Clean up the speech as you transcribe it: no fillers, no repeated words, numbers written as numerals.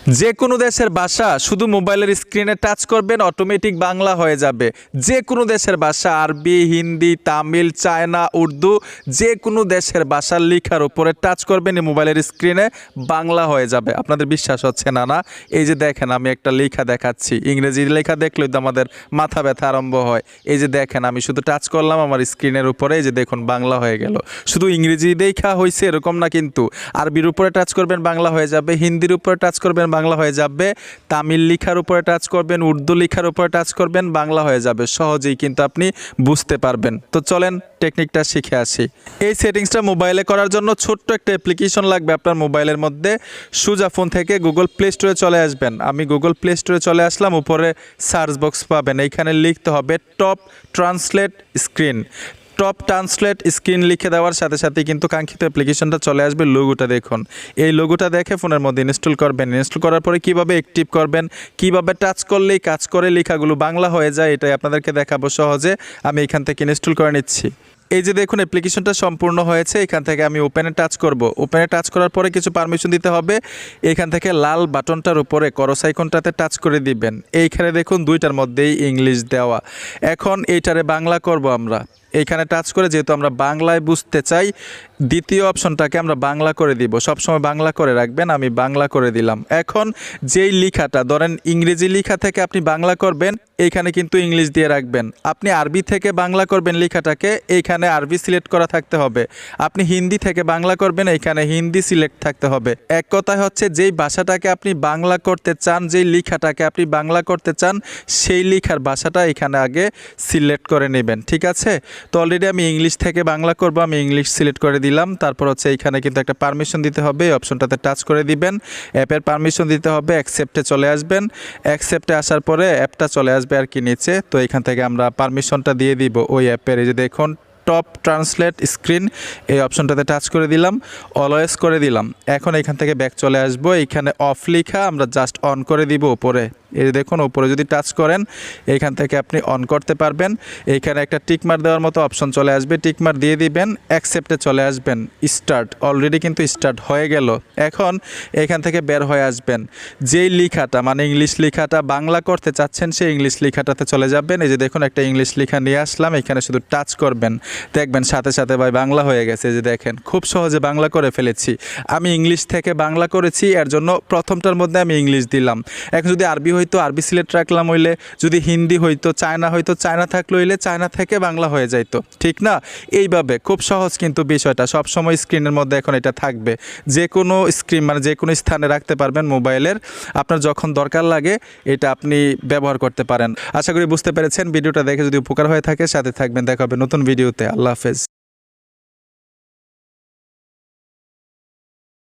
যে কোনো দেশের ভাষা শুধু মোবাইলের স্ক্রিনে টাচ করবেন, অটোমেটিক বাংলা হয়ে যাবে। যে কোনো দেশের ভাষা, আরবি, হিন্দি, তামিল, চায়না, উর্দু, যে কোনো দেশের ভাষার লেখার উপরে টাচ করবেন এই মোবাইলের স্ক্রিনে, বাংলা হয়ে যাবে। আপনাদের বিশ্বাস হচ্ছে না? না, এই যে দেখেন আমি একটা লেখা দেখাচ্ছি, ইংরেজি লেখা দেখলেই তো আমাদের মাথা ব্যথা আরম্ভ হয়। এই যে দেখেন আমি শুধু টাচ করলাম আমার স্ক্রিনের উপরে, এই যে দেখুন বাংলা হয়ে গেল। শুধু ইংরেজি লেখা হয়েছে এরকম না কিন্তু, আরবির উপরে টাচ করবেন বাংলা হয়ে যাবে, হিন্দির উপরে টাচ করবেন বাংলা হয়ে যাবে, তামিল লেখার উপরে টাচ করবেন, উর্দু লেখার উপরে টাচ করবেন, বাংলা হয়ে যাবে। সহজেই কিন্তু আপনি বুঝতে পারবেন। তো চলেন টেকনিকটা শিখে আসি। এই সেটিংসটা মোবাইলে করার জন্য ছোট্ট একটা অ্যাপ্লিকেশন লাগবে আপনার মোবাইলের মধ্যে। সোজা ফোন থেকে গুগল প্লে স্টোরে চলে আসবেন। আমি গুগল প্লে স্টোরে চলে আসলাম, উপরে সার্চ বক্স পাবেন, এইখানে লিখতে হবে top translate screen. Top translate screen লিখে দেওয়ার সাথে সাথে কিন্তু কাঙ্ক্ষিত অ্যাপ্লিকেশনটা চলে আসবে। লোগোটা দেখুন, এই লোগোটা দেখে ফোনের মধ্যে ইনস্টল করবেন। ইনস্টল করার পরে কীভাবে অ্যাক্টিভ করবেন, কীভাবে টাচ করলেই কাজ করে লেখাগুলো বাংলা হয়ে যায়, এটাই আপনাদেরকে দেখাবো সহজে। আমি এখান থেকে ইনস্টল করে নিচ্ছি। এই যে দেখুন অ্যাপ্লিকেশনটা সম্পূর্ণ হয়েছে। এখান থেকে আমি ওপেনে টাচ করব। ওপেনে টাচ করার পরে কিছু পারমিশন দিতে হবে। এখান থেকে লাল বাটনটার উপরে ক্রস আইকনটাতে টাচ করে দিবেন। এইখানে দেখুন দুইটার মধ্যেই ইংলিশ দেওয়া। এখন এইটারে বাংলা করব আমরা। এইখানে টাচ করে, যেহেতু আমরা বাংলায় বুঝতে চাই, দ্বিতীয় অপশনটাকে আমরা বাংলা করে দিব। সবসময় বাংলা করে রাখবেন। আমি বাংলা করে দিলাম। এখন যেই লেখাটা ধরেন ইংরেজি লেখা থেকে আপনি বাংলা করবেন, এইখানে কিন্তু ইংলিশ দিয়ে রাখবেন। আপনি আরবি থেকে বাংলা করবেন লেখাটাকে, এইখানে আরবি সিলেক্ট করা থাকতে হবে। আপনি হিন্দি থেকে বাংলা করবেন, এইখানে হিন্দি সিলেক্ট থাকতে হবে। এক কথায় হচ্ছে যেই ভাষাটাকে আপনি বাংলা করতে চান, যেই লেখাটাকে আপনি বাংলা করতে চান, সেই লেখার ভাষাটা এখানে আগে সিলেক্ট করে নেবেন। ঠিক আছে? তো অলরেডি আমি ইংলিশ থেকে বাংলা করব, আমি ইংলিশ সিলেক্ট করে দিলাম। তারপর হচ্ছে এইখানে কিন্তু একটা পারমিশন দিতে হবে, এই অপশনটাতে টাচ করে দিবেন। অ্যাপের পারমিশন দিতে হবে, অ্যাকসেপ্টে চলে আসবেন। অ্যাকসেপ্টে আসার পরে অ্যাপটা চলে আসবে আর কি নিচে। তো এখান থেকে আমরা পারমিশনটা দিয়ে দিব ওই অ্যাপের। এই যে দেখুন টপ ট্রান্সলেট স্ক্রিন, এই অপশনটাতে টাচ করে দিলাম, অলওয়েজ করে দিলাম। এখন এখান থেকে ব্যাক চলে আসবো। এইখানে অফ লেখা আমরা জাস্ট অন করে দিব উপরে। এই দেখুন উপরে যদি টাচ করেন, এইখান থেকে আপনি অন করতে পারবেন। এইখানে একটা টিকমার দেওয়ার মতো অপশন চলে আসবে, টিকমার দিয়ে দিবেন, অ্যাকসেপ্টে চলে আসবেন। স্টার্ট, অলরেডি কিন্তু স্টার্ট হয়ে গেল। এখন এখান থেকে বের হয়ে আসবেন। যেই লেখাটা মানে ইংলিশ লেখাটা বাংলা করতে চাচ্ছেন, সেই ইংলিশ লেখাটাতে চলে যাবেন। এই যে দেখুন একটা ইংলিশ লেখা নিয়ে আসলাম, এখানে শুধু টাচ করবেন, দেখবেন সাথে সাথে ভাই বাংলা হয়ে গেছে। যে দেখেন খুব সহজে বাংলা করে ফেলেছি। আমি ইংলিশ থেকে বাংলা করেছি, এর জন্য প্রথমটার মধ্যে আমি ইংলিশ দিলাম। এখন যদি আরবি হয়তো আরবি সিলেক্ট রাখলাম হইলে, যদি হিন্দি হইতো, চায়না হয়তো চায়না থাকলে হইলে চায়না থেকে বাংলা হয়ে যাইতো। ঠিক না? এইভাবে খুব সহজ কিন্তু বিষয়টা। সবসময় স্ক্রিনের মধ্যে এখন এটা থাকবে। যে কোনো স্ক্রিন মানে যে কোনো স্থানে রাখতে পারবেন মোবাইলের। আপনার যখন দরকার লাগে এটা আপনি ব্যবহার করতে পারেন। আশা করি বুঝতে পেরেছেন। ভিডিওটা দেখে যদি উপকার হয়ে থাকে সাথে থাকবেন। দেখা হবে নতুন ভিডিওতে। আল্লাহ হাফেজ।